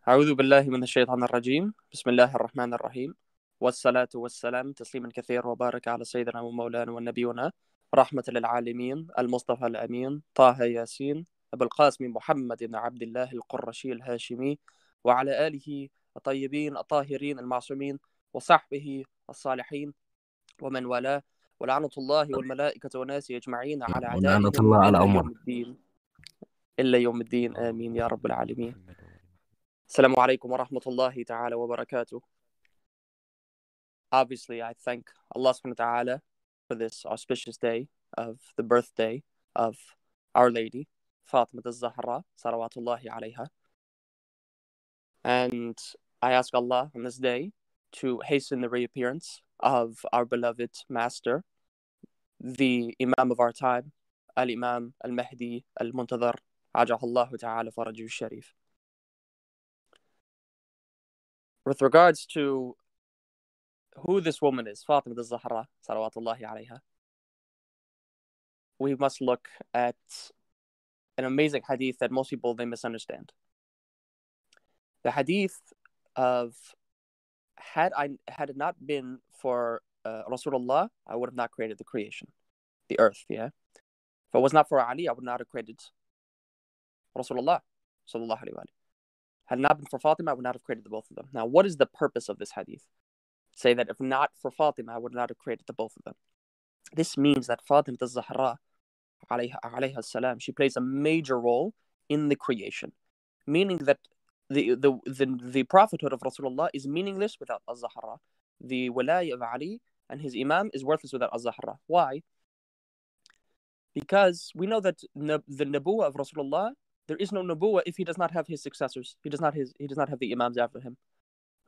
أعوذ بالله من الشيطان الرجيم بسم الله الرحمن الرحيم والصلاة والسلام تسليما كثيرا وبارك على سيدنا ومولانا ونبينا رحمة للعالمين المصطفى الأمين طه ياسين أبو القاسم محمد بن عبد الله القرشي الهاشمي وعلى آله الطيبين الطاهرين المعصومين وصحبه الصالحين ومن والاه ولعنة الله والملائكة والناس أجمعين على ولعنة أعدائهم الله على إلى أمر. يوم الدين إلا يوم الدين آمين يا رب العالمين. Assalamu alaikum wa rahmatullahi ta'ala wa barakatuh. Obviously, I thank Allah subhanahu wa ta'ala for this auspicious day of the birthday of Our Lady, Fatima al-Zahra, salawatullahi alayha. And I ask Allah on this day to hasten the reappearance of our beloved master, the Imam of our time, Al-Imam Al-Mahdi Al-Muntadhar, ajahallahu ta'ala faraju sharif. With regards to who this woman is, Fatima al-Zahra, salawatullahi alayha, we must look at an amazing hadith that most people, they misunderstand. The hadith of, had it not been for Rasulullah, I would have not created the creation, the earth, yeah? If it was not for Ali, I would not have created Rasulullah, sallallahu alayhi wa. Had it not been for Fatima, I would not have created the both of them. Now, what is the purpose of this hadith? Say that if not for Fatima, I would not have created the both of them. This means that Fatima al-Zahra, alayha salam, she plays a major role in the creation, meaning that the prophethood of Rasulullah is meaningless without al-Zahra. The wilayah of Ali and his imam is worthless without al-Zahra. Why? Because we know that the nabuwah of Rasulullah, there is no nabuwah if he does not have his successors. He does not have the imams after him.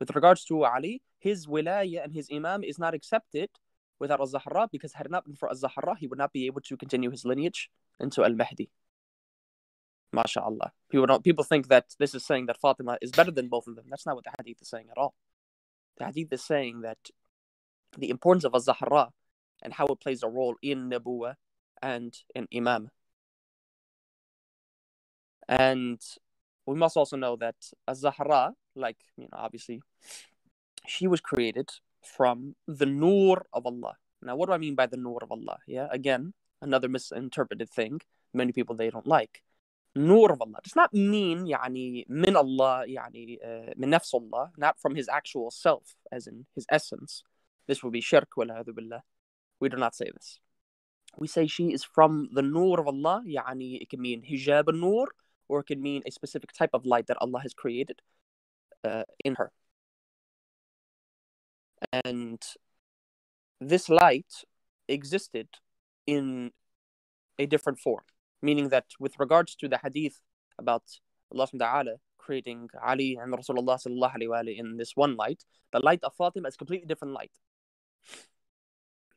With regards to Ali, his wilayah and his imam is not accepted without al-Zahra, because had it not been for al-Zahra, he would not be able to continue his lineage into al-Mahdi. MashaAllah. People think that this is saying that Fatima is better than both of them. That's not what the hadith is saying at all. The hadith is saying that the importance of al-Zahra and how it plays a role in nabuwah and in imam. And we must also know that al-Zahra, obviously, she was created from the nur of Allah. Now, what do I mean by the nur of Allah? Yeah, again, another misinterpreted thing. Many people, they don't like. Nur of Allah does not mean min Allah, min nafs Allah, not from his actual self, as in his essence. This will be shirk, wal'adhu billah. We do not say this. We say she is from the nur of Allah, it can mean hijab al-nur, or it can mean a specific type of light that Allah has created in her. And this light existed in a different form, meaning that with regards to the hadith about Allah subhanahu wa ta'ala creating Ali and Rasulullah sallallahu alayhi wa in this one light, the light of Fatima is a completely different light.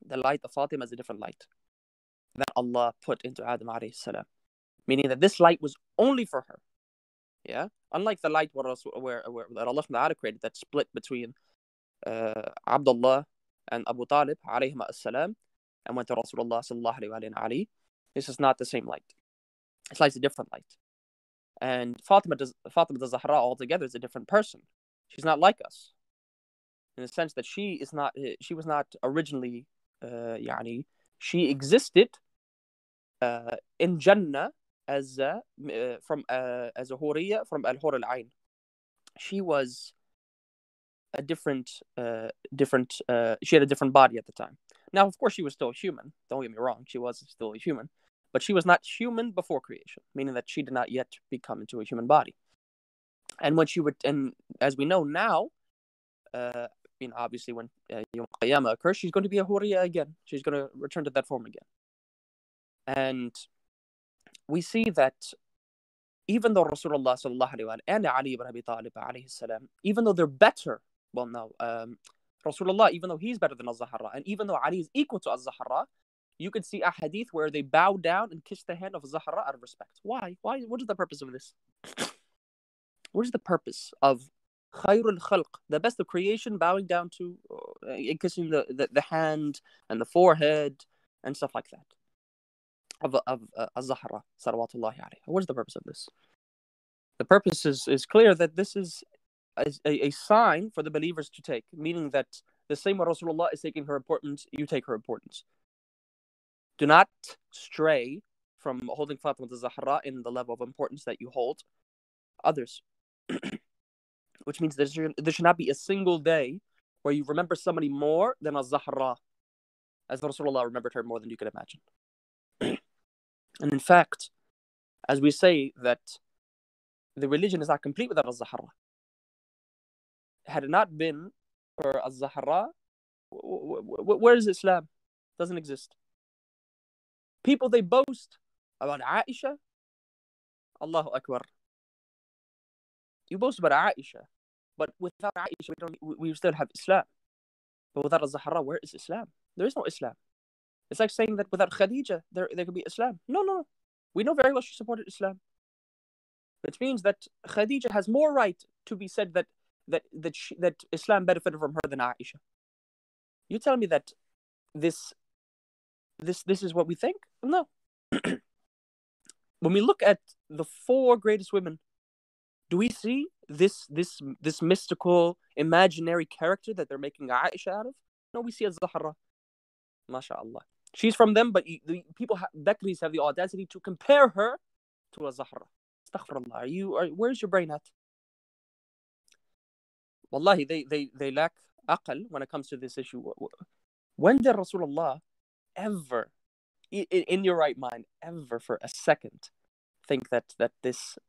The light of Fatima is a different light that Allah put into Adam alayhi salam, meaning that this light was only for her. Yeah, unlike the light where Allah subhanahu wa ta'ala created, that split between Abdullah and Abu Talib alayhim as-salam and went to Rasulullah sallallahu alayhi wa and Ali. This is not the same light. This light is a different light. And Fatima al-Zahra altogether is a different person. She's not like us, in the sense that she was not originally she existed in Jannah as a huriyya from al-hur al-ain. She was a different she had a different body at the time. Now, of course, she was still human. Don't get me wrong, she was still a human, but she was not human before creation, meaning that she did not yet become into a human body. And when she would, and as we know now, obviously when Yawm al-Qiyamah occurs, she's going to be a huriyya again. She's going to return to that form again. And we see that even though Rasulullah sallallahu alayhi wa and Ali ibn Abi Talib alayhi salam, even though they're better, Rasulullah, even though he's better than al-Zahra, and even though Ali is equal to al-Zahra, you could see a hadith where they bow down and kiss the hand of al-Zahra out of respect. Why? What is the purpose of this? What is the purpose of khayrul khalq, the best of creation, bowing down to and kissing the hand and the forehead and stuff like that of al-Zahra salawatullahi alayha? What is the purpose of this? The purpose is clear that this is a sign for the believers to take, meaning that the same way Rasulullah is taking her importance, you take her importance. Do not stray from holding Fatima al-Zahra in the level of importance that you hold others. Which means there should not be a single day where you remember somebody more than al-Zahra, as Rasulullah remembered her more than you could imagine. And in fact, as we say that the religion is not complete without al-Zahra. Had it not been for al-Zahra, where is Islam? It doesn't exist. People, they boast about Aisha. Allahu Akbar. You boast about Aisha, but without Aisha, we still have Islam. But without al-Zahra, where is Islam? There is no Islam. It's like saying that without Khadija, there could be Islam. No. We know very well she supported Islam. Which means that Khadija has more right to be said that Islam benefited from her than Aisha. You tell me that this is what we think? No. When we look at the 4 greatest women, do we see this mystical, imaginary character that they're making Aisha out of? No, we see al-Zahra. MashaAllah. She's from them, but the people, Bakris, have the audacity to compare her to al-Zahra. Astaghfirullah. Where's your brain at? Wallahi, they lack aql when it comes to this issue. When did Rasulullah ever, in your right mind, ever for a second, think that this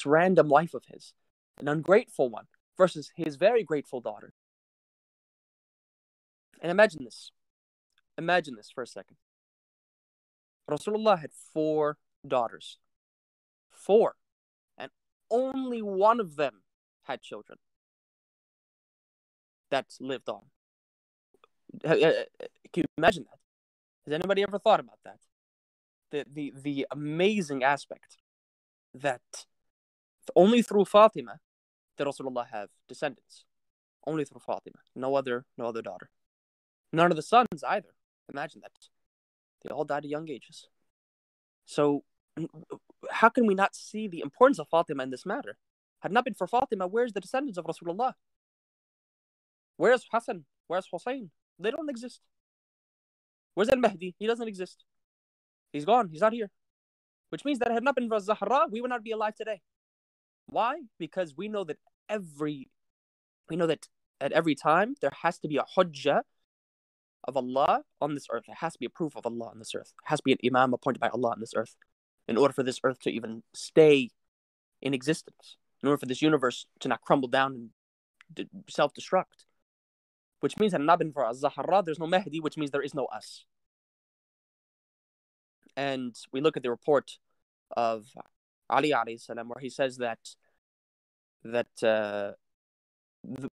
random wife of his, an ungrateful one, versus his very grateful daughter? And imagine this for a second. Rasulullah had 4 daughters. 4. And only one of them had children that lived on. Can you imagine that? Has anybody ever thought about that? The amazing aspect that only through Fatima did Rasulullah have descendants. Only through Fatima. No other daughter. None of the sons either. Imagine that. They all died at young ages. So how can we not see the importance of Fatima in this matter? Had it not been for Fatima, where's the descendants of Rasulullah? Where's Hassan? Where's Hussein? They don't exist. Where's al-Mahdi? He doesn't exist. He's gone. He's not here. Which means that had it not been for Zahra, we would not be alive today. Why? Because we know that at every time there has to be a hujjah of Allah on this earth. There has to be a proof of Allah on this earth. There has to be an imam appointed by Allah on this earth in order for this earth to even stay in existence, in order for this universe to not crumble down and self-destruct. Which means that not been for al-Zahra, there's no Mahdi, which means there is no us. And we look at the report of Ali alayhi salam, where he says that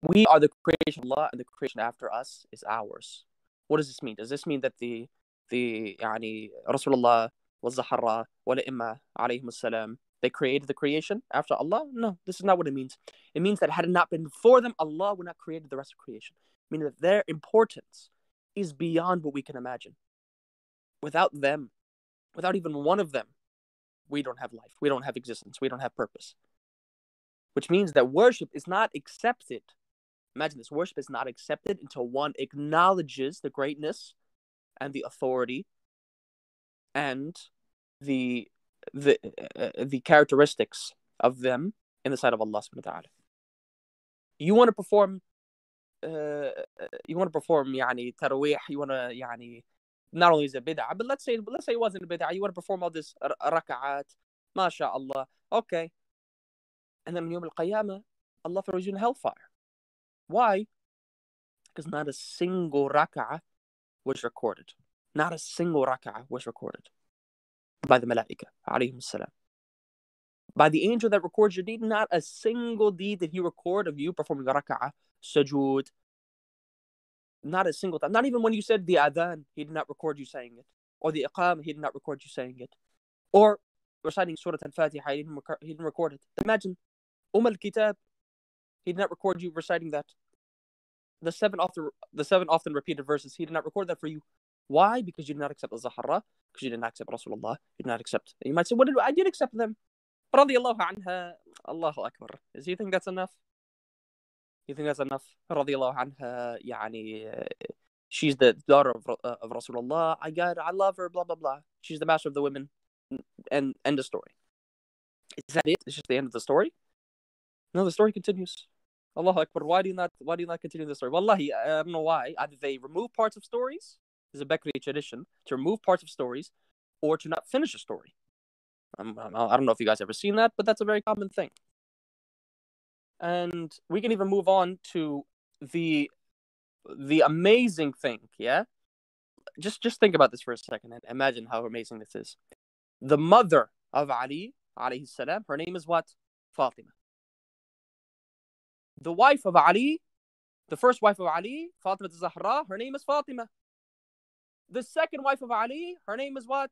we are the creation of Allah and the creation after us is ours. What does this mean? Does this mean that the Rasulullah wal-Zahra wal-Imma alayhim salam, they created the creation after Allah? No, this is not what it means. It means that had it not been for them, Allah would not have created the rest of creation. Meaning that their importance is beyond what we can imagine. Without them, without even one of them, we don't have life. We don't have existence. We don't have purpose. Which means that worship is not accepted. Imagine this. Worship is not accepted until one acknowledges the greatness and the authority and the characteristics of them in the sight of Allah subhanahu wa ta'ala. You want to perform يعني tarawih, you want to يعني not only is it bid'ah, but let's say it wasn't a bid'ah, you want to perform all this raka'at, mashallah, okay, and then on Yawm al-Qiyamah, Allah throws you in hellfire. Why? Because not a single raka'ah was recorded. Not a single raka'ah was recorded by the malaika alayhim salam. By the angel that records your deed, not a single deed did he record of you performing the raka'ah, sujood. Not a single time. Not even when you said the adhan, he did not record you saying it. Or the iqam, he did not record you saying it. Or reciting Surah Al-Fatiha, he didn't record it. Imagine, al-Kitab, he did not record you reciting that. The seven often repeated verses, he did not record that for you. Why? Because you did not accept al-Zahra, because you did not accept Rasulullah, you did not accept. You might say, I did accept them. رضي الله عنها. الله أكبر. Do you think that's enough? You think that's enough? رضي الله عنها. يعني she's the daughter of Rasulullah. I love her. Blah blah blah. She's the master of the women. And end the story. Is that it? It's just the end of the story? No, the story continues. Allahu Akbar. Why do you not continue the story? Wallahi, I don't know why. Either they remove parts of stories. There's a Bakri tradition to remove parts of stories, or to not finish a story. I don't know if you guys ever seen that, but that's a very common thing. And we can even move on to the amazing thing. Yeah, just think about this for a second and imagine how amazing this is. The mother of Ali, alayhi salam, her name is what? Fatima. The wife of Ali, the first wife of Ali, Fatima al-Zahra, her name is Fatima. The second wife of Ali, her name is what?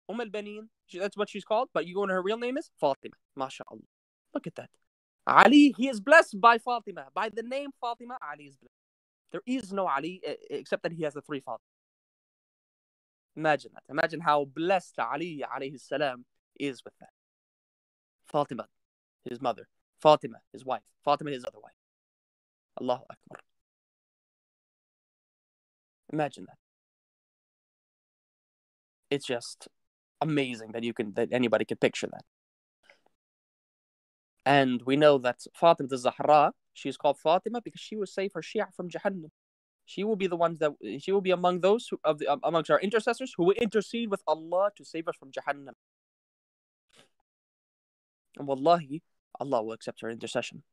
al-Banin. That's what she's called, but you go into her real name is Fatima. MashaAllah. Look at that. Ali, he is blessed by Fatima. By the name Fatima, Ali is blessed. There is no Ali except that he has the three Fatima. Imagine that. Imagine how blessed Ali alayhi salam is with that. Fatima, his mother. Fatima, his wife. Fatima, his other wife. Allahu Akbar. Imagine that. It's just amazing that anybody could picture that. And we know that Fatima al-Zahra, she's called Fatima because she will save her Shia from Jahannam. She will be among those amongst our intercessors who will intercede with Allah to save us from Jahannam. And wallahi, Allah will accept her intercession.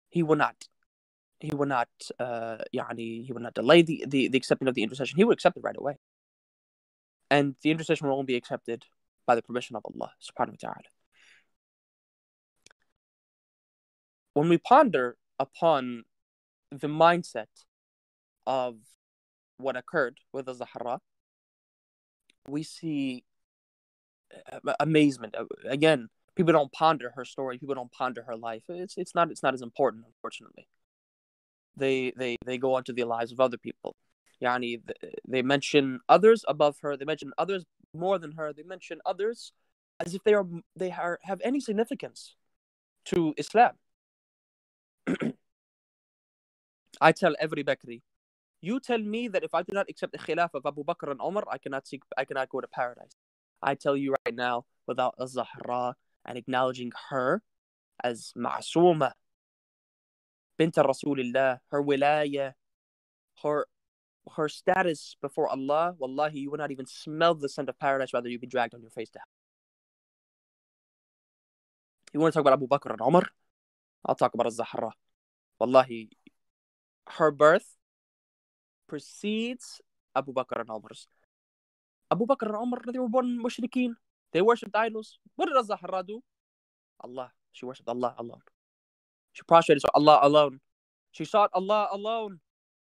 He will not delay the accepting of the intercession. He will accept it right away. And the intercession will only be accepted by the permission of Allah subhanahu wa ta'ala. When we ponder upon the mindset of what occurred with al-Zahra, we see amazement. Again, people don't ponder her story. People don't ponder her life. It's not as important, unfortunately. They go on to the lives of other people. Yani, they mention others above her. They mention others more than her. They mention others as if they have any significance to Islam. I tell every Bakri, you tell me that if I do not accept the khilaf of Abu Bakr and Umar, I cannot go to paradise. I tell you right now, without al-Zahra and acknowledging her as Ma'asuma, bint Rasulillah, her wilaya, her status before Allah, wallahi, you will not even smell the scent of paradise, rather you be dragged on your face to hell. You want to talk about Abu Bakr and Umar? I'll talk about al-Zahra. Wallahi, her birth precedes Abu Bakr and Umar's. Abu Bakr and Umar, they were born mushrikeen. They worshipped idols. What did al-Zahra do? Allah. She worshipped Allah alone. She prostrated to Allah alone. She sought Allah alone.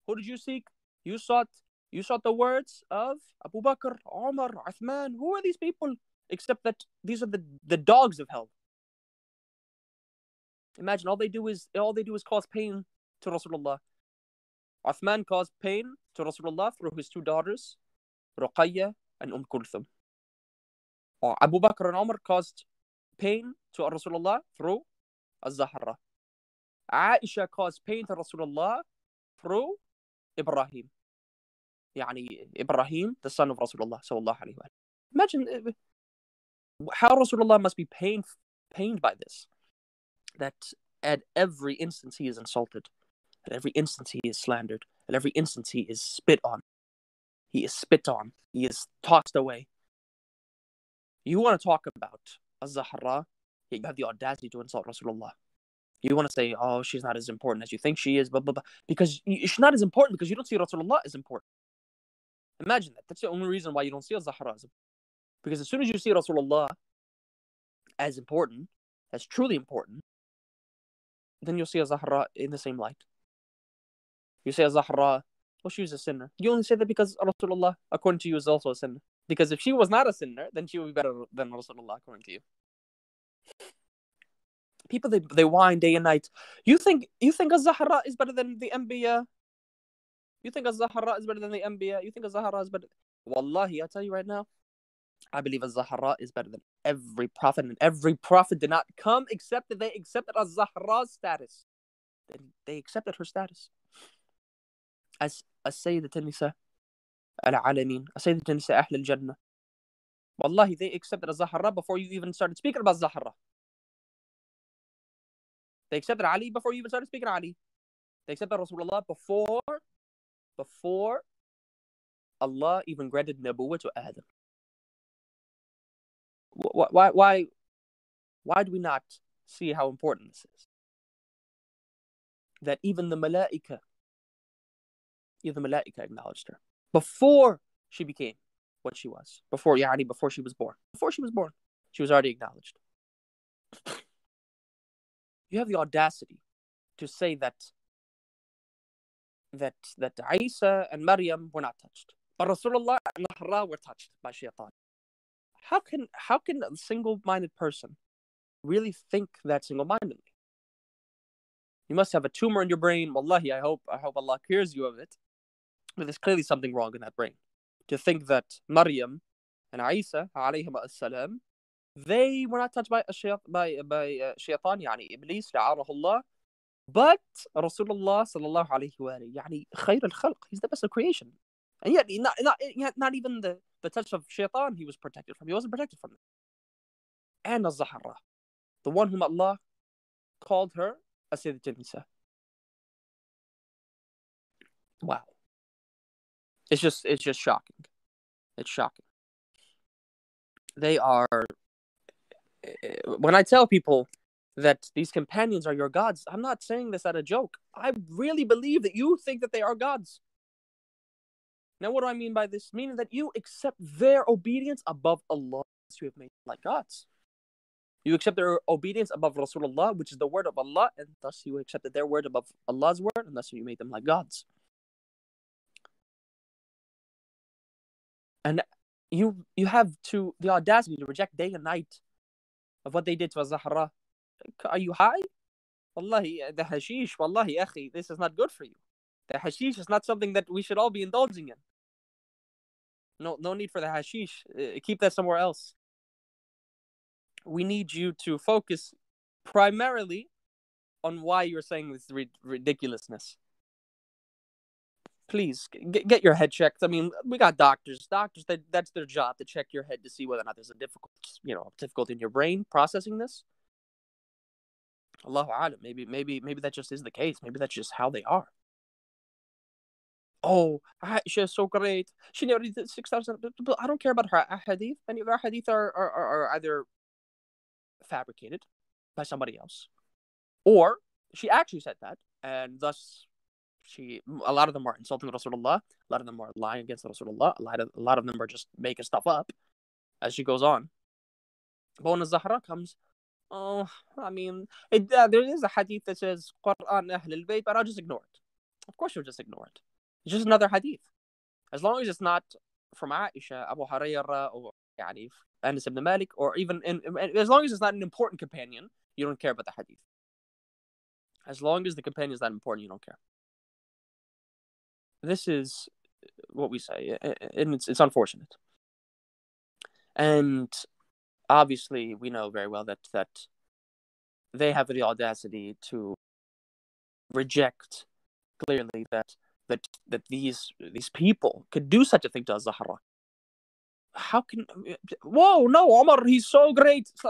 Who did you seek? You sought the words of Abu Bakr, Umar, Uthman. Who are these people? Except that these are the dogs of hell. Imagine all they do is cause pain to Rasulullah. Uthman caused pain to Rasulullah through his two daughters, Ruqayya and Kulthum. Or Abu Bakr and Umar caused pain to Rasulullah through al-Zahra. Aisha caused pain to Rasulullah through Ibrahim. Yani Ibrahim, the son of Rasulullah sallallahu alaihi wasallam. Imagine how Rasulullah must be pained by this. That at every instance he is insulted. At every instance he is slandered. At every instance he is spit on. He is spit on. He is tossed away. You want to talk about al-Zahra, you have the audacity to insult Rasulullah. You want to say, oh, she's not as important as you think she is, blah, blah, blah. Because she's not as important because you don't see Rasulullah as important. Imagine that. That's the only reason why you don't see al-Zahra as important. Because as soon as you see Rasulullah as important, as truly important, then you'll see al-Zahra in the same light. You say al-Zahra, well, she was a sinner. You only say that because Rasulullah, according to you, is also a sinner. Because if she was not a sinner, then she would be better than Rasulullah, according to you. People, they whine day and night. You think al-Zahra is better than the Anbiya? You think al-Zahra is better than the Anbiya? You think al-Zahra is better? Wallahi, I tell you right now, I believe al-Zahra is better than every prophet, and every prophet did not come except that they accepted al-Zahra's status. They accepted her status as السيدة النساء العالمين, السيدة النساء أهل الجنة. Wallahi, they accepted al-Zahra before you even started speaking about Zahra. They accepted Ali before you even started speaking Ali. They accepted Rasulullah before Allah even granted Nabuwwah to Adam. Why do we not see how important this is? That even the Malaika acknowledged her before she became what she was. Before she was born. She was already acknowledged. You have the audacity to say that Isa and Maryam were not touched, but Rasulullah and Zahra were touched by shaitan. How can a single-minded person really think that single-mindedly? You must have a tumor in your brain. Wallahi, I hope Allah cures you of it. But there's clearly something wrong in that brain. To think that Maryam and Isa, alayhim as-salam, they were not touched by shaitan, yani Iblis, la'anahullah. But Rasulullah sallallahu alayhi wa yani khayr al-khalq, he's the best of creation. And yet, not even the touch of shaitan he was protected from. He wasn't protected from it. And al-Zahra, the one whom Allah called her as-Sayyidat Nisa. Wow. It's just shocking. It's shocking. They are. When I tell people that these companions are your gods, I'm not saying this as a joke. I really believe that you think that they are gods. Now, what do I mean by this? Meaning that you accept their obedience above Allah, you have made them like gods. You accept their obedience above Rasulullah, which is the word of Allah, and thus you accepted their word above Allah's word, and thus you made them like gods. And you have the audacity to reject day and night of what they did to al-Zahra. Are you high? Wallahi, the hashish, wallahi, akhi, this is not good for you. The hashish is not something that we should all be indulging in. No need for the hashish. Keep that somewhere else. We need you to focus primarily on why you're saying this ridiculousness. Please get your head checked. I mean, we got doctors. That's their job, to check your head to see whether or not there's a difficulty in your brain processing this. Allahu A'lam. Maybe that just is the case. Maybe that's just how they are. Oh, Aisha is so great. She never did 6,000. I don't care about her hadith. Any of her hadith are either fabricated by somebody else, or she actually said that, and thus a lot of them are insulting Rasulullah, a lot of them are lying against Rasulullah, a lot of them are just making stuff up as she goes on. But when Zahra comes, I mean, there is a hadith that says Quran Ahl al-Bayt, but I'll just ignore it. Of course you'll just ignore it. It's just another hadith. As long as it's not from Aisha, Abu Hurairah, or Anas ibn Malik, or even as long as it's not an important companion, you don't care about the hadith. As long as the companion is not important, you don't care. This is what we say, and it's unfortunate. And obviously, we know very well that they have the audacity to reject clearly that these people could do such a thing to al-Zahra. How can? Whoa, no, Omar, he's so great. It's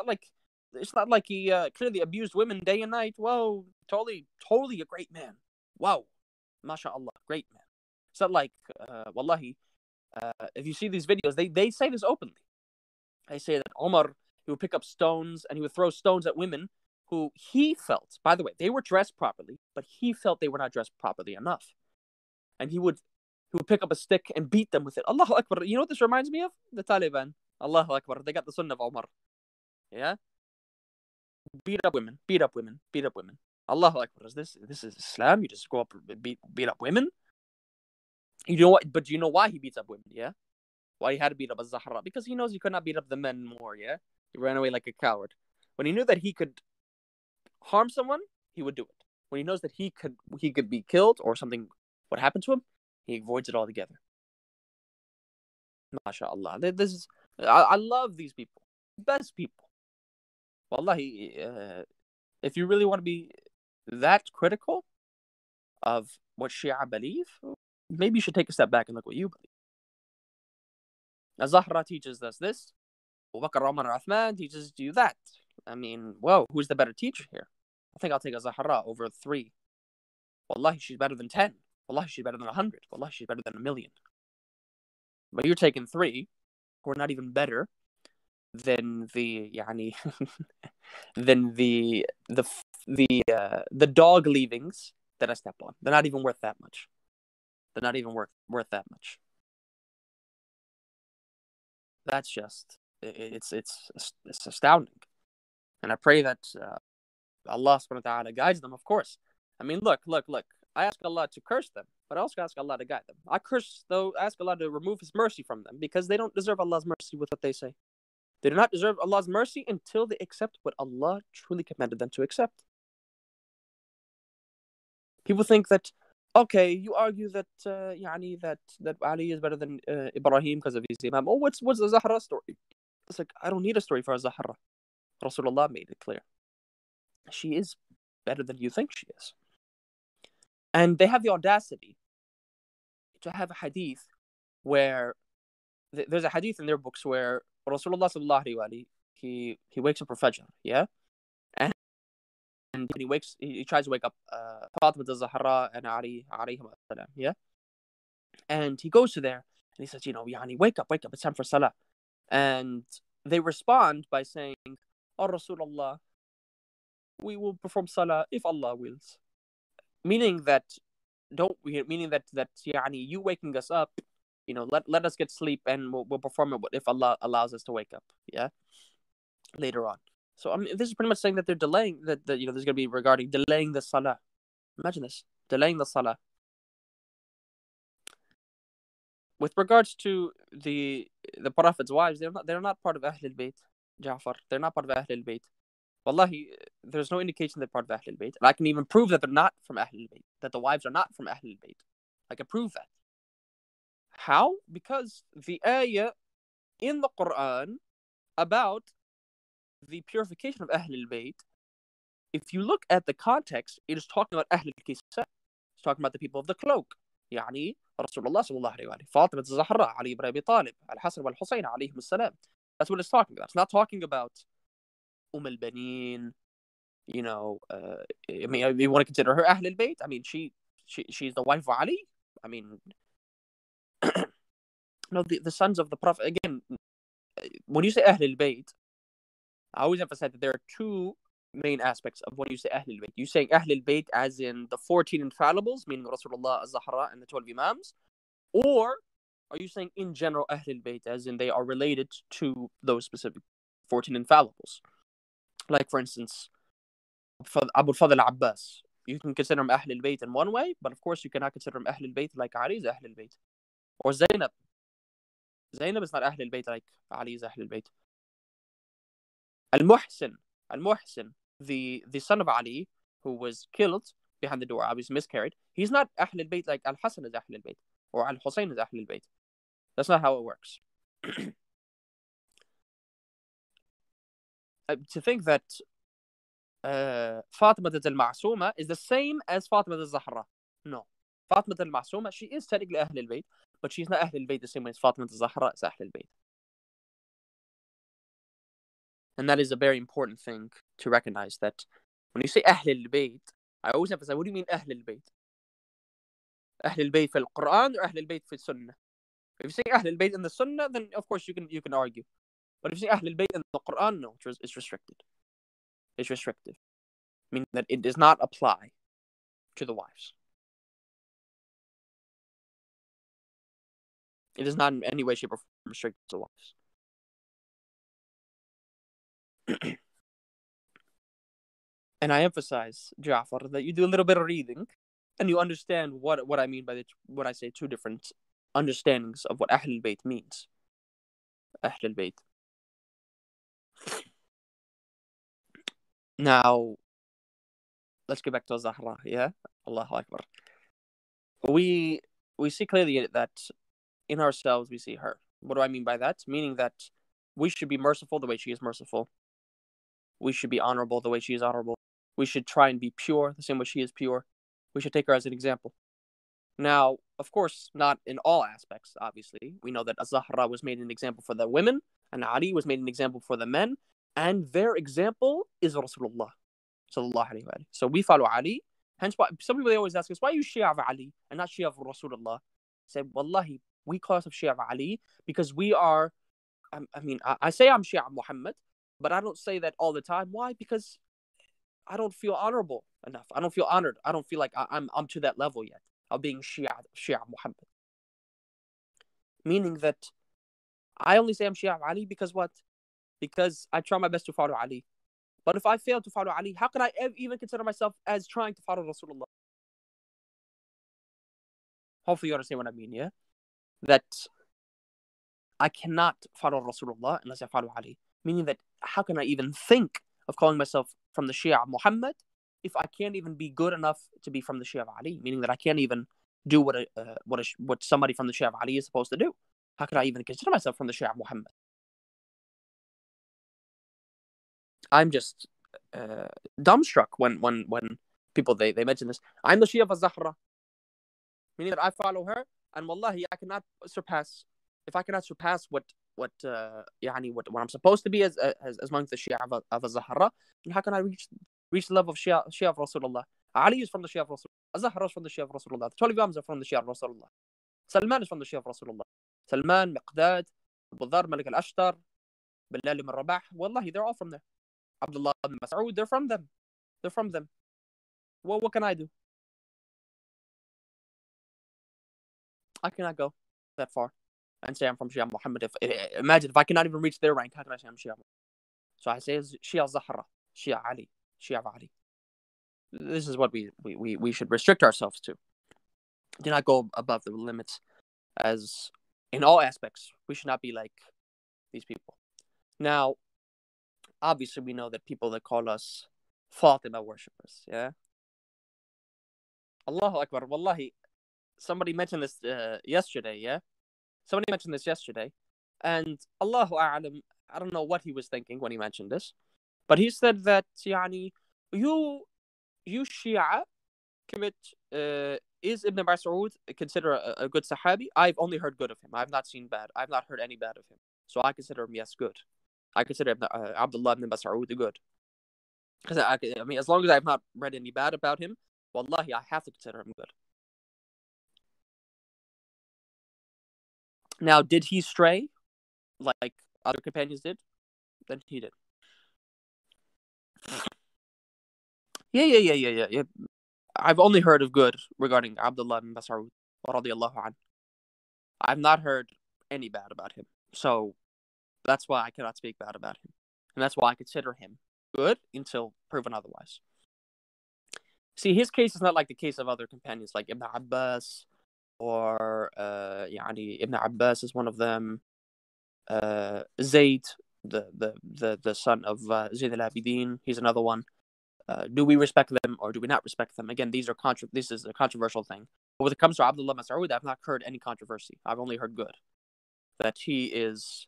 not like he clearly abused women day and night. Whoa, totally a great man. Wow, mashallah, great man. It's not like, wallahi, if you see these videos, they say this openly. They say that Omar, he would pick up stones and he would throw stones at women who he felt, by the way, they were dressed properly, but he felt they were not dressed properly enough. And he would pick up a stick and beat them with it. Allahu Akbar. You know what this reminds me of? The Taliban. Allahu Akbar. They got the sunnah of Omar. Yeah? Beat up women. Allahu Akbar. This is Islam? You just go up and beat up women? You know what? But do you know why he beats up women? Yeah? Why he had to beat up al-Zahra? Because he knows he could not beat up the men more. Yeah? He ran away like a coward. When he knew that he could harm someone, he would do it. When he knows that he could be killed or something would happen to him, he avoids it altogether. MashaAllah. I love these people. Best people. Wallahi, if you really want to be that critical of what Shia believe, maybe you should take a step back and look what you believe. Al-Zahra teaches us this. Abu Bakr, Umar, Uthman teaches you that. I mean, whoa, who's the better teacher here? I think I'll take al-Zahra over 3. Wallahi, she's better than 10. Wallahi, she's better than 100. Wallahi, she's better than 1,000,000. But you're taking 3 who are not even better than the yani than the dog leavings that I step on. They're not even worth that much. They're not even worth that much. That's just it's astounding. And I pray that Allah subhanahu wa ta'ala guides them, of course. I mean, look. I ask Allah to curse them, but I also ask Allah to guide them. I ask Allah to remove His mercy from them because they don't deserve Allah's mercy with what they say. They do not deserve Allah's mercy until they accept what Allah truly commanded them to accept. People think that, okay, you argue that that Ali is better than Ibrahim because of his imam. Oh, what's the Zahra story? It's like, I don't need a story for Zahra. Rasulullah made it clear. She is better than you think she is. And they have the audacity to have a hadith where there's a hadith in their books where Rasulullah sallallahu alaihi wasallam he wakes up for Fajr, yeah, and he tries to wake up Fatima al-Zahra and Ali alayhim salam, yeah, and he goes to there and he says, Yani, wake up, it's time for Salah, and they respond by saying, Oh Rasulullah, we will perform Salah if Allah wills, meaning that yani you waking us up, let us get sleep and we'll perform it if Allah allows us to wake up, yeah, later on. So I mean, this is pretty much saying that they're delaying that there's going to be regarding delaying the Salah. Imagine this, delaying the Salah. With regards to the Prophet's wives, they're not part of Ahl al-Bayt, Ja'far. They're not part of Ahl al-Bayt. Wallahi, there's no indication they're part of Ahl al-Bayt. And I can even prove that they're not from Ahl al-Bayt, that the wives are not from Ahl al-Bayt. I can prove that. How? Because the ayah in the Quran about the purification of Ahl al-Bayt, if you look at the context, it is talking about Ahl al-Kisa. It's talking about the people of the cloak. Yani Rasulullah sallallahu alayhi wa sallam, Fatima al-Zahra, Ali ibn Abi Talib, al-Hasan wal-Husayn alayhim as-salam. That's what it's talking about. It's not talking about al-Banin, I mean, you want to consider her Ahl al-Bayt? I mean, she's the wife of Ali. I mean, no, the sons of the Prophet. Again, when you say Ahl al-Bayt, I always emphasize that there are 2 main aspects of when you say Ahl al-Bayt. You saying Ahl al-Bayt as in the 14 infallibles, meaning Rasulullah, al-Zahra, and the 12 Imams, or are you saying in general Ahl al-Bayt as in they are related to those specific 14 infallibles? Like, for instance, Abu al-Fadl Abbas. You can consider him Ahl al-Bayt in one way, but of course you cannot consider him Ahl al-Bayt like Ali is Ahl al-Bayt. Or Zainab. Zainab is not Ahl al-Bayt like Ali is Ahl al-Bayt. Al-Muhsin, the son of Ali, who was killed behind the door, obviously miscarried, he's not Ahl al-Bayt like Al-Hasan is Ahl al-Bayt, or Al-Husayn is Ahl al-Bayt. That's not how it works. To think that Fatima al-Ma'suma is the same as Fatima al-Zahra. No. Fatima al-Ma'suma, she is technically Ahl al-Bayt, but she's not Ahl al-Bayt the same way as Fatima al-Zahra is Ahl al-Bayt. And that is a very important thing to recognize, that when you say Ahl al-Bayt, I always emphasize, what do you mean Ahl al-Bayt? Ahl al-Bayt في القرآن or Ahl al-Bayt في السنة? If you say Ahl al-Bayt in the Sunnah, then of course you can argue. But if you say Ahl al-Bayt in the Quran, no, it's restricted. It's restrictive, meaning that it does not apply to the wives. It is not in any way, shape, or form restricted to wives. And I emphasize, Ja'far, that you do a little bit of reading and you understand what I mean by what I say 2 different understandings of what Ahl al-Bayt means. Ahl al-Bayt. Now, let's get back to Zahra, yeah? Allahu Akbar. We see clearly that in ourselves we see her. What do I mean by that? Meaning that We should be merciful the way she is merciful. We should be honorable the way she is honorable. We should try and be pure the same way she is pure. We should take her as an example. Now, of course, not in all aspects, obviously. We know that al-Zahra was made an example for the women, and Ali was made an example for the men, and their example is Rasulullah. So we follow Ali. Hence, why some people, they always ask us, why are you Shia of Ali and not Shia of Rasulullah? Say, Wallahi, we call ourselves Shia of Ali because we are, I say I'm Shia of Muhammad, but I don't say that all the time. Why? Because I don't feel honorable enough. I don't feel honored. I don't feel like I'm to that level yet of being Shia Muhammad. Meaning that I only say I'm Shia of Ali because what? Because I try my best to follow Ali. But if I fail to follow Ali, how can I even consider myself as trying to follow Rasulullah? Hopefully you understand what I mean, yeah? That I cannot follow Rasulullah unless I follow Ali. Meaning that how can I even think of calling myself from the Shia of Muhammad if I can't even be good enough to be from the Shia of Ali? Meaning that I can't even do what somebody from the Shia of Ali is supposed to do. How could I even consider myself from the Shia of Muhammad? I'm just dumbstruck when people they mention this. I'm the Shia of al-Zahra, meaning that I follow her, and wallahi, I cannot surpass. If I cannot surpass what I'm supposed to be as amongst the Shia of al-Zahra, how can I reach the level of Shia of Rasulullah? Ali is from the Shia of Rasulullah. Al-Zahra is from the Shia of Rasulullah. The 12 Imams are from the Shia of Rasulullah. Salman is from the Shia of Rasulullah. Salman, Miqdad, Abu Dhar, Malik al-Ashtar, Bilal ibn Rabah. Wallahi, they're all from there. Abdullah ibn Mas'ud, they're from them. They're from them. Well, what can I do? I cannot go that far and say I'm from Shia Muhammad. Imagine if I cannot even reach their rank, how can I say I'm Shia Muhammad? So I say Shia al-Zahra, Shia Ali, Shia Ali. This is what we should restrict ourselves to. Do not go above the limits, as in all aspects, we should not be like these people. Now, obviously, we know that people that call us Fatima worshippers, yeah? Allahu Akbar, wallahi, somebody mentioned this yesterday, yeah? Somebody mentioned this yesterday, and Allahu A'lam, I don't know what he was thinking when he mentioned this, but he said that, you Shia commit, is Ibn Mas'ud considered a good Sahabi? I've only heard good of him. I've not seen bad. I've not heard any bad of him. So I consider him, yes, good. I consider Abdullah ibn Mas'ud good. Because as long as I've not read any bad about him, wallahi, I have to consider him good. Now, did he stray like other companions did? Then he did. Yeah. I've only heard of good regarding Abdullah ibn Mas'ud radiyallahu anhu. I've not heard any bad about him. So that's why I cannot speak bad about him. And that's why I consider him good until proven otherwise. See, his case is not like the case of other companions like Ibn Abbas or Ibn Abbas is one of them. Zayd, the son of Zayd al-Abidin, he's another one. Do we respect them or do we not respect them? Again, this is a controversial thing. But when it comes to Abdullah Mas'ud, I've not heard any controversy. I've only heard good. That he was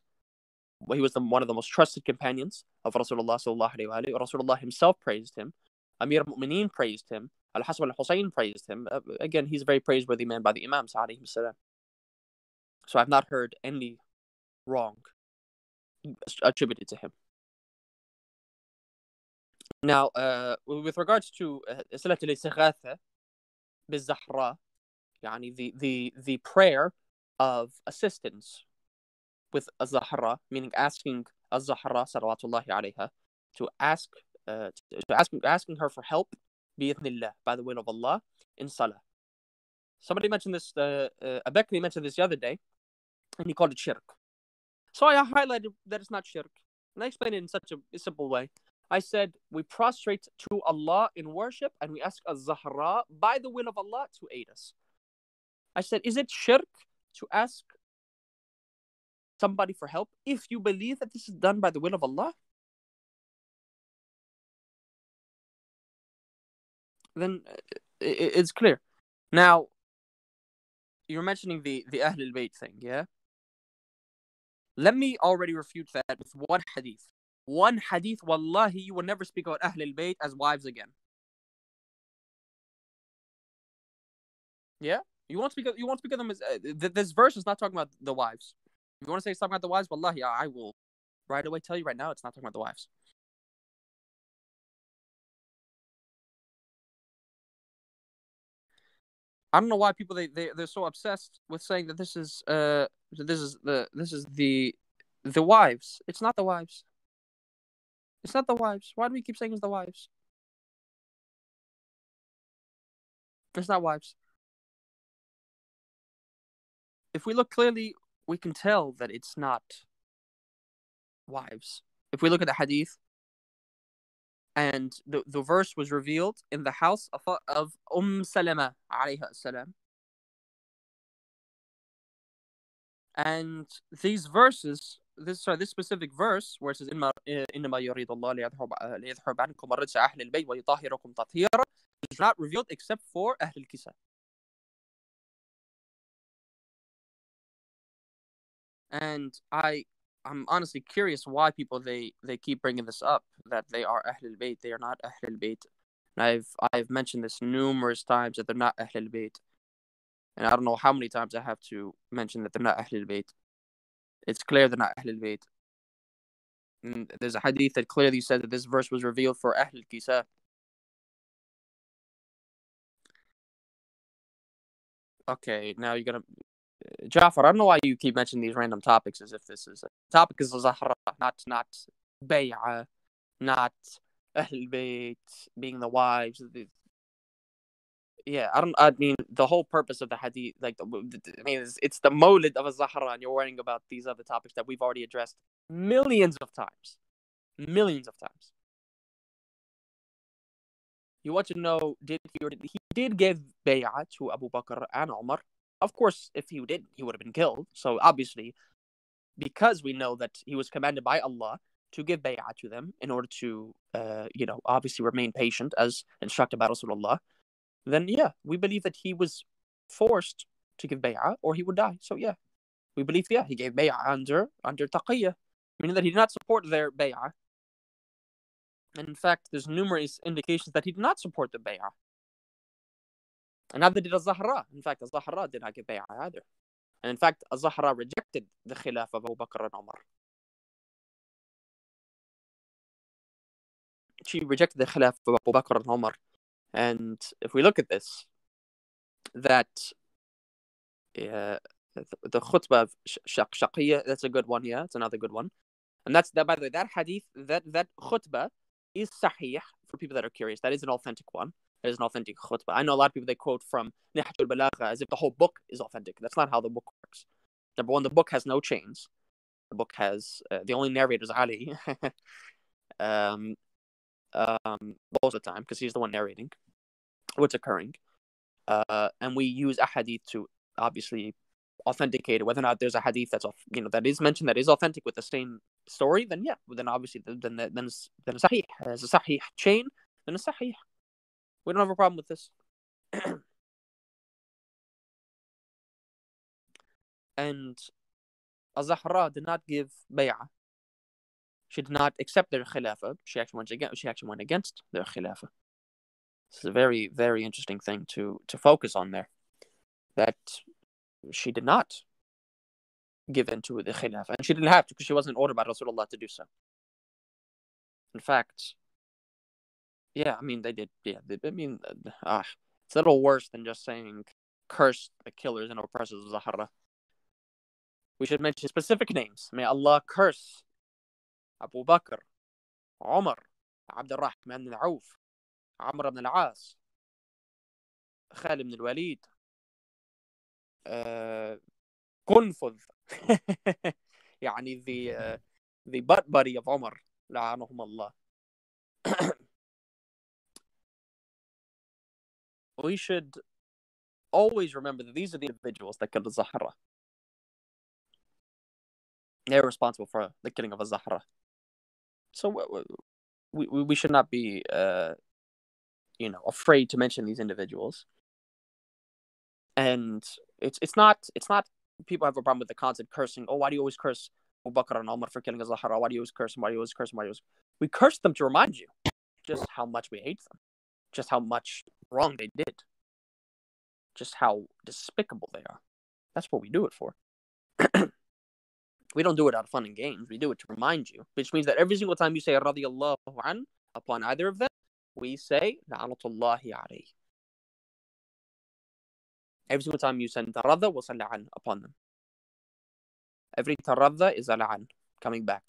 one of the most trusted companions of Rasulullah sallallahu alaihi wasallam. Rasulullah himself praised him. Amir al-Mu'mineen praised him. Al-Hasan al-Husayn praised him. Again, he's a very praiseworthy man by the Imams alayhi salam. So I've not heard any wrong attributed to him. Now, with regards to Salat al-Istighatha bil-Zahra, the prayer of assistance with al-Zahra, meaning asking al-Zahra salawatullahi alayha asking her for help bi-idhnillah, by the will of Allah, in salah. Somebody mentioned this, Bakr mentioned this the other day, and he called it shirk. So I highlighted that it's not shirk, and I explained it in such a simple way. I said we prostrate to Allah in worship and we ask al-Zahra by the will of Allah to aid us. I said, is it shirk to ask somebody for help if you believe that this is done by the will of Allah? Then it's clear. Now, you're mentioning the Ahl al-Bayt thing, yeah? Let me already refute that with one hadith. One hadith, wallahi, you will never speak about Ahl al-Bayt as wives again. Yeah? You won't speak of them as this verse is not talking about the wives. If you want to say it's talking about the wives, wallahi, I will right away tell you right now it's not talking about the wives. I don't know why people they're so obsessed with saying that this is the wives. It's not the wives. It's not the wives. Why do we keep saying it's the wives? It's not wives. If we look clearly, we can tell that it's not wives. If we look at the hadith, and the verse was revealed in the house of Salama alayha salam. And these verses, this specific verse where it says إنما يريد الله ليذهب عنكم الرجس أهل البيت ويطهركم تطهيرا, is not revealed except for أهل الكساء. And I'm honestly curious why people they keep bringing this up, that they are Ahl al-Bayt. They are not Ahl al-Bayt. And I've mentioned this numerous times that they're not Ahl al-Bayt. And I don't know how many times I have to mention that they're not Ahl al-Bayt. It's clear they're not Ahl al-Bayt. And there's a hadith that clearly says that this verse was revealed for Ahl al-Kisa. Okay, now you're gonna Jafar, I don't know why you keep mentioning these random topics as if this is a topic is al-Zahra, not Bay'ah, not Ahl Bayt being the wives. Yeah, I mean, the whole purpose of the hadith, like, I mean, it's the Mawlid of al-Zahra, and you're worrying about these other topics that we've already addressed millions of times. Millions of times. You want to know, he did give Bay'ah to Abu Bakr and Umar. Of course, if he didn't, he would have been killed. So obviously, because we know that he was commanded by Allah to give bay'ah to them in order to, obviously remain patient as instructed by Rasulullah, then yeah, we believe that he was forced to give bay'ah or he would die. So yeah, we believe, yeah, he gave bay'ah under taqiyya, meaning that he did not support their bay'ah. And in fact, there's numerous indications that he did not support the bay'ah. And neither did al-Zahra. In fact, al-Zahra did not give bay'ah either. And in fact, al-Zahra rejected the khilaf of Abu Bakr and Umar. She rejected the khilaf of Abu Bakr and Umar. And if we look at this, that the khutbah of Shaqiyya, that's a good one, yeah, it's another good one. And that's that, by the way, that hadith, that khutbah is sahih for people that are curious. That is an authentic one. It is an authentic khutbah. I know a lot of people, they quote from Nihjul Balagha as if the whole book is authentic. That's not how the book works. Number one, the book has no chains. The book has, the only narrator is Ali. Most of the time, because he's the one narrating what's occurring. And we use a hadith to obviously authenticate it. Whether or not there's a hadith that's that is mentioned that is authentic with the same story, then yeah, then obviously then it's sahih. Has a sahih chain, then it's sahih. We don't have a problem with this. And al-Zahra did not give bay'ah. She did not accept their khilafah. She actually went against their khilafah. This is a very, very interesting thing to focus on there. That she did not give in to the khilafah. And she didn't have to, because she wasn't ordered by Rasulullah to do so. In fact, yeah, I mean, they did. Yeah, it's a little worse than just saying curse the killers and oppressors of Zahra. We should mention specific names. May Allah curse Abu Bakr, Umar, Abd al-Rahman ibn Auf, Amr ibn al-As, Khalid ibn al-Walid, Qunfudh, يعني the butt buddy of Umar, لعنهم Allah. We should always remember that these are the individuals that killed al-Zahra. They're responsible for the killing of al-Zahra. So we should not be afraid to mention these individuals. And it's not people have a problem with the concept cursing. Oh, why do you always curse Abu Bakr and Umar for killing al-Zahra. Why do you always curse him? Why do you always curse him? Why do you always... We cursed them to remind you just how much we hate them, just how much wrong they did, just how despicable they are. That's what we do it for. We don't do it out of fun and games. We do it to remind you, which means that every single time you say radiyallahu an upon either of them, we say la'anatullahi alayhi. Every single time you send taradha, we'll send la'an upon them. Every taradha is a la'an coming back.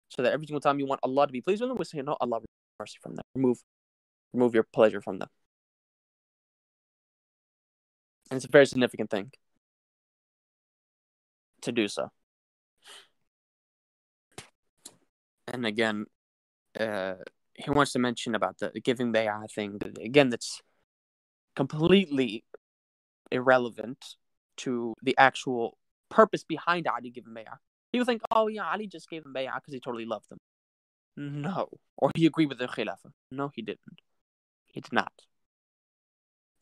So that every single time you want Allah to be pleased with them, we say, no, Allah, remove mercy from them. Remove your pleasure from them. And it's a very significant thing to do so. And again, he wants to mention about the giving bay'ah thing. Again, that's completely irrelevant to the actual purpose behind Ali giving bay'ah. People think, oh yeah, Ali just gave him bay'ah because he totally loved them. No. Or he agreed with the Khilafah. No, he didn't. He did not.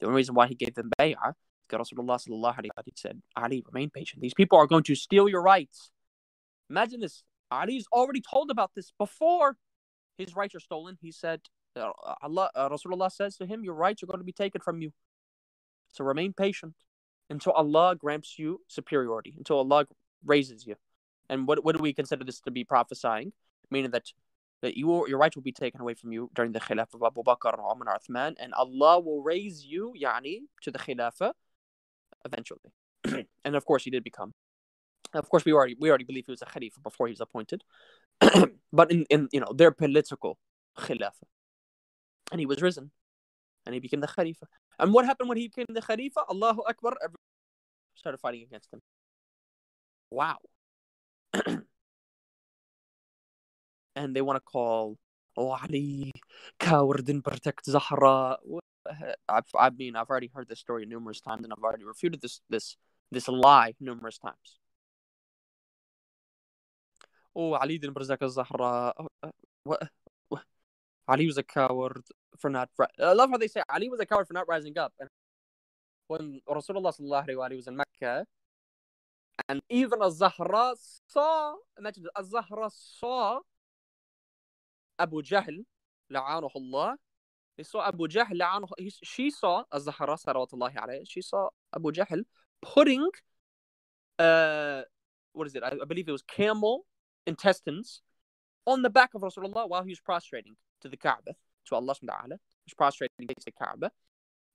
The only reason why he gave them bay'ah is because Rasulullah sallallahu alaihi wasallam said, Ali, remain patient. These people are going to steal your rights. Imagine this. Ali's already told about this before his rights are stolen. He said, Rasulullah says to him, your rights are going to be taken from you. So remain patient until Allah grants you superiority, until Allah raises you. And what do we consider this to be prophesying? Meaning that your rights will be taken away from you during the Khilafah of Abu Bakr, Umar, Uthman, and Allah will raise you, to the Khilafah eventually. And of course, he did become. Of course, we already believe he was a Khalifa before he was appointed. But in their political Khilafah. And he was risen. And he became the Khalifa. And what happened when he became the Khalifa? Allahu Akbar, everyone started fighting against him. Wow. And they want to call, Ali, coward, didn't protect Zahra. I've already heard this story numerous times, and I've already refuted this lie numerous times. Ali didn't protect Zahra. What? Ali was a coward for not... I love how they say Ali was a coward for not rising up. And when Rasulullah sallallahu alaihi wasallam was in Mecca, and even al-Zahra saw, imagine al-Zahra saw Abu Jahl, la'anahu Allah. They saw Abu Jahl, la'anahu. She saw al-Zahra, salawatullahi alayhi. She saw Abu Jahl putting, what is it? I believe it was camel intestines on the back of Rasulullah while he was prostrating to the Kaaba, to Allah subhanahu wa ta'ala. He was prostrating against the Kaaba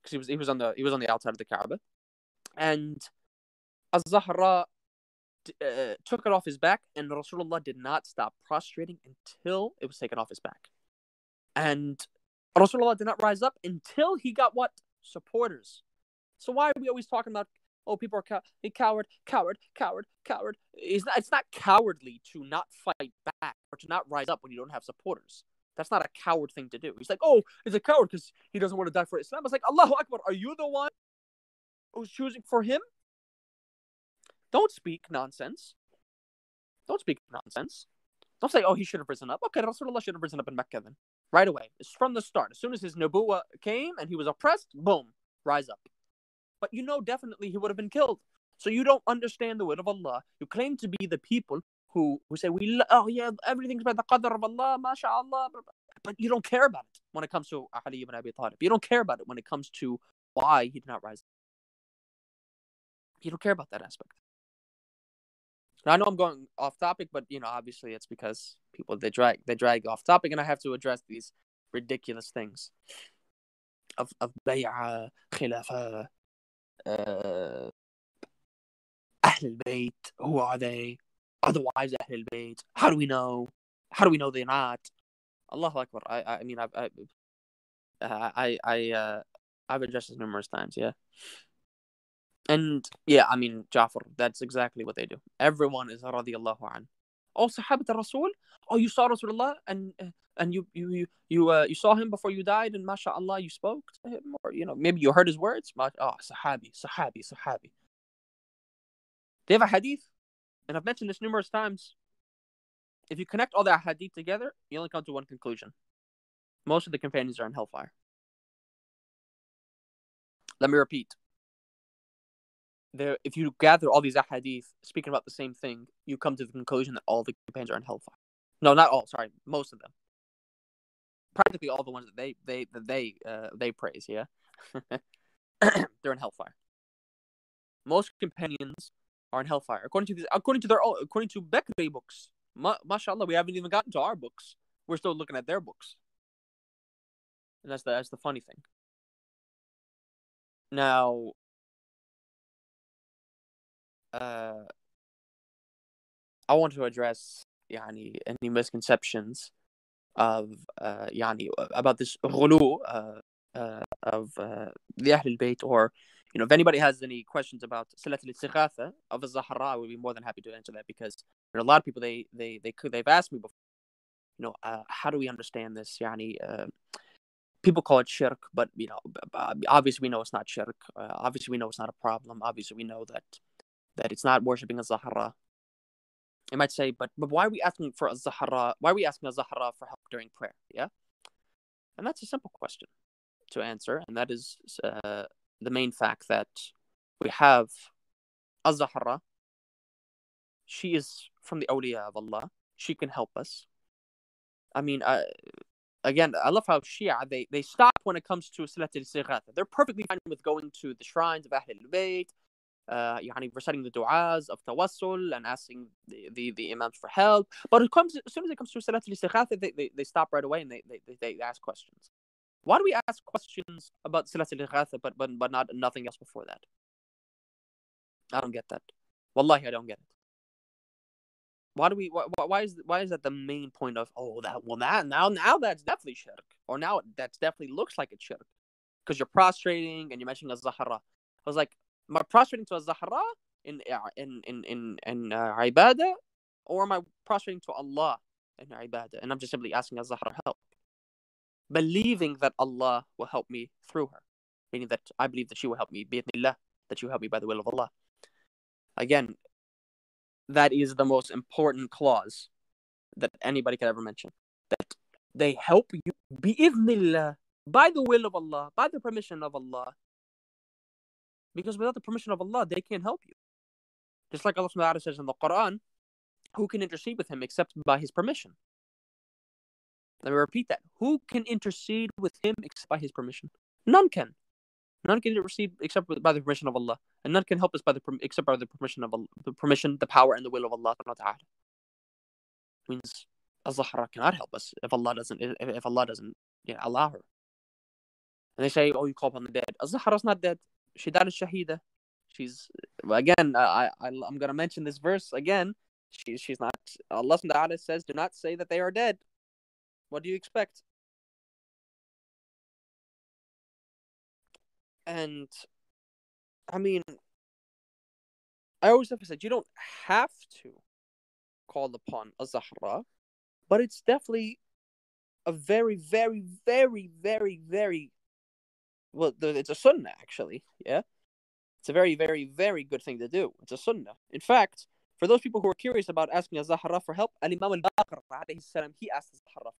because he was on the outside of the Kaaba, and al-Zahra took it off his back, and Rasulullah did not stop prostrating until it was taken off his back. And Rasulullah did not rise up until he got what? Supporters. So why are we always talking about, people are coward? It's not cowardly to not fight back or to not rise up when you don't have supporters. That's not a coward thing to do. He's like, he's a coward because he doesn't want to die for Islam. It's like, Allahu Akbar, are you the one who's choosing for him? Don't speak nonsense. Don't say, he should have risen up. Okay, Rasulullah should have risen up in Mecca then. Right away. It's from the start. As soon as his nubuwwah came and he was oppressed, boom, rise up. But definitely he would have been killed. So you don't understand the word of Allah. You claim to be the people who say, everything's by the qadr of Allah, mashallah. But you don't care about it when it comes to Ali ibn Abi Talib. You don't care about it when it comes to why he did not rise up. You don't care about that aspect. Now, I know I'm going off topic, but obviously it's because people they drag off topic, and I have to address these ridiculous things of bay'ah, khilafah, Ahl al-Bayt. Who are they? Are the wives Ahl al-Bayt? How do we know? How do we know they're not? Allahu Akbar. I've addressed this numerous times. Yeah. And Jafar, that's exactly what they do. Everyone is radiyallahu an. Sahabat al-Rasul. You saw Rasulullah and you saw him before you died, and mashallah you spoke to him, or maybe you heard his words. Sahabi. They have a hadith, and I've mentioned this numerous times. If you connect all the hadith together, you only come to one conclusion. Most of the companions are in hellfire. Let me repeat. if you gather all these ahadith speaking about the same thing, you come to the conclusion that all the companions are in hellfire. No, not all. Sorry, most of them. Practically all the ones that they praise. Yeah, they're in hellfire. Most companions are in hellfire according to Bakr books. MashaAllah, we haven't even gotten to our books. We're still looking at their books, and that's the funny thing. Now, I want to address any misconceptions of about this ghulu of the Ahl al-Bayt, or if anybody has any questions about Salat al-Istighatha of al-Zahra, I would be more than happy to answer that, because a lot of people they've asked me before, how do we understand this? People call it shirk, but obviously we know it's not shirk. Obviously we know it's not a problem. Obviously we know that it's not worshipping al-Zahra. You might say, but why are we asking for al-Zahra? Why are we asking al-Zahra for help during prayer? Yeah, and that's a simple question to answer, and that is the main fact that we have al-Zahra. She is from the awliya of Allah. She can help us. I mean, again, I love how Shia, they stop when it comes to Salat al-Istighatha. They're perfectly fine with going to the shrines of Ahl al-Bayt, reciting the du'as of tawassul and asking the imams for help. But as soon as it comes to Salat al-Istighatha, they stop right away and they ask questions. Why do we ask questions about Salat al-Istighatha but not nothing else before that? I don't get that. Wallahi, I don't get it. Why do we? Why is that the main point of now that's definitely shirk, or now that's definitely looks like it's shirk, because you're prostrating and you're mentioning al-Zahra. I was like, am I prostrating to al-Zahra in ibadah, or am I prostrating to Allah in ibadah? And I'm just simply asking al-Zahra help, believing that Allah will help me through her, meaning that I believe that she will help me, bi'idhnillah, that she will help me by the will of Allah. Again, that is the most important clause that anybody could ever mention. That they help you bi'idhnillah, by the will of Allah, by the permission of Allah. Because without the permission of Allah, they can't help you. Just like Allah subhanahu wa ta'ala says in the Quran, who can intercede with him except by his permission? Let me repeat that. Who can intercede with him except by his permission? None can. None can intercede except by the permission of Allah, and none can help us except by the permission of Allah, the power, and the will of Allah subhanahu wa ta'ala. Means al-Zahra cannot help us if Allah doesn't allow her. And they say, oh, you call upon the dead. Al-Zahra's not dead. She died as shahida. She's, again, I'm going to mention this verse again. She's not. Allah subhanahu wa ta'ala says, do not say that they are dead. What do you expect? And I mean, I always emphasize, you don't have to call upon al-Zahra, but it's definitely a very, very, very, very, very, well, it's a sunnah, actually. Yeah, it's a very, very, very good thing to do. It's a sunnah. In fact, for those people who are curious about asking al-Zahra for help, al-Imam al-Bakr alayhi salam, he asked al-Zahra.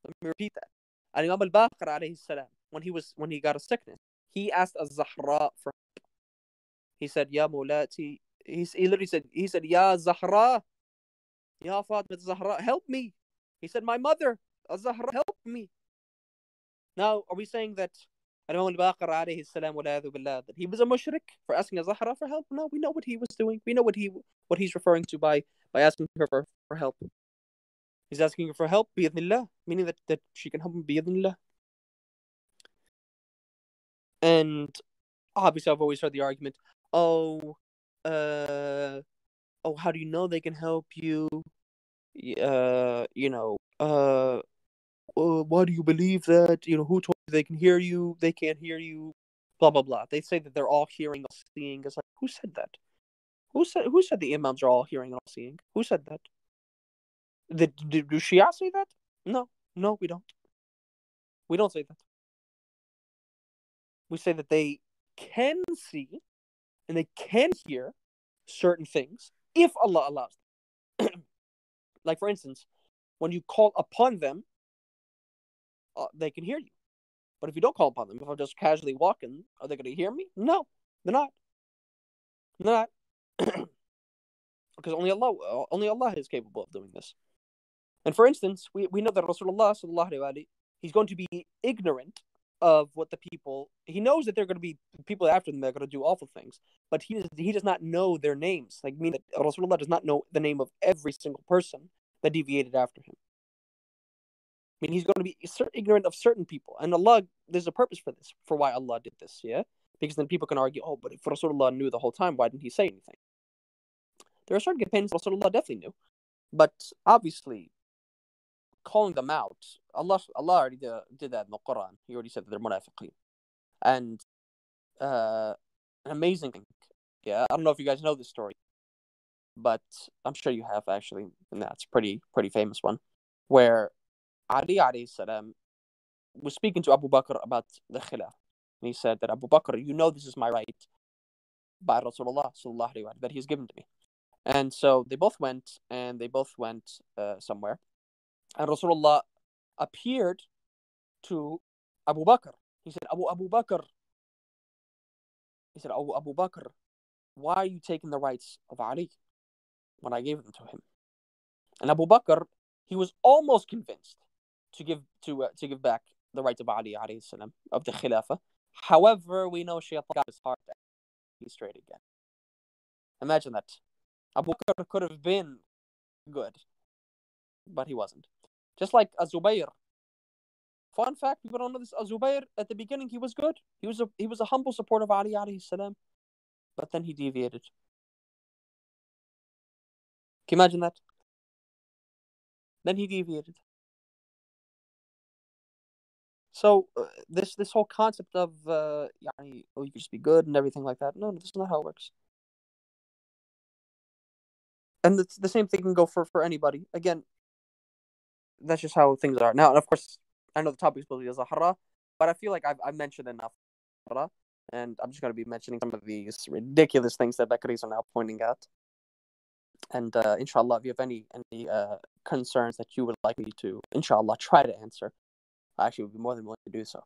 Let me repeat that. Al-Imam al-Bakr alayhi salam, when he got a sickness, he asked al-Zahra for help. He said, Ya Mulati. He literally said, Ya Zahra, Ya Fatima Zahra, help me. He said, my mother, al-Zahra, help me. Now, are we saying that Imam al-Baqir alayhi salam, that he was a mushrik for asking al-Zahra for help? No, we know what he was doing. We know what he's referring to by asking her for help. He's asking her for help, bi'idhnillah, meaning that she can help him, bi'idhnillah. And obviously, I've always heard the argument, how do you know they can help you? Why do you believe that? Who told you they can hear you? They can't hear you. Blah blah blah. They say that they're all hearing, all seeing. It's like, who said that? Who said the imams are all hearing, all seeing? Who said that? Do Shia say that? No, we don't. We don't say that. We say that they can see and they can hear certain things if Allah allows them. Like, for instance, when you call upon them, they can hear you. But if you don't call upon them, if I'm just casually walking, are they going to hear me? No. They're not. They're not. Because only Allah is capable of doing this. And for instance, we know that Rasulullah sallallahu alaihi wasallam, he's going to be ignorant of what the people. He knows that there are going to be people after them that are going to do awful things, but he does not know their names. Like, mean that Rasulullah does not know the name of every single person that deviated after him. I mean, he's going to be ignorant of certain people, and Allah, there's a purpose for this, for why Allah did this, yeah? Because then people can argue, oh, but if Rasulullah knew the whole time, why didn't he say anything? There are certain companions Rasulullah definitely knew, but obviously, calling them out, Allah already did that in the Quran. He already said that they're munafiqeen. And an amazing thing, yeah, I don't know if you guys know this story, but I'm sure you have, actually, and that's pretty famous one, where Ali alayhi salam was speaking to Abu Bakr about the khilaf. And he said that, Abu Bakr, you know this is my right by Rasulullah sallallahu alaihi wasallam that he's given to me. And so they both went somewhere. And Rasulullah appeared to Abu Bakr. He said, Abu Bakr. He said, Abu Bakr, why are you taking the rights of Ali when I gave them to him? And Abu Bakr, he was almost convinced to give back the rights of Ali alayhi salam, of the Khilafah. However, we know Shaitan got his heart and he's straight again. Imagine that. Abu Bakr could have been good, but he wasn't. Just like Az-Zubayr. Fun fact, people don't know this. Az-Zubayr, at the beginning, he was good. He was a humble supporter of Ali alayhi salam, but then he deviated. Can you imagine that? Then he deviated. So this whole concept of you could just be good and everything like that. No, this is not how it works. And the same thing can go for anybody. Again, that's just how things are. Now, and of course, I know the topic is supposed to be al-Zahra, but I feel like I've mentioned enough, and I'm just going to be mentioning some of these ridiculous things that Bakaris are now pointing out. And inshallah, if you have any concerns that you would like me to, inshallah, try to answer, I actually would be more than willing to do so.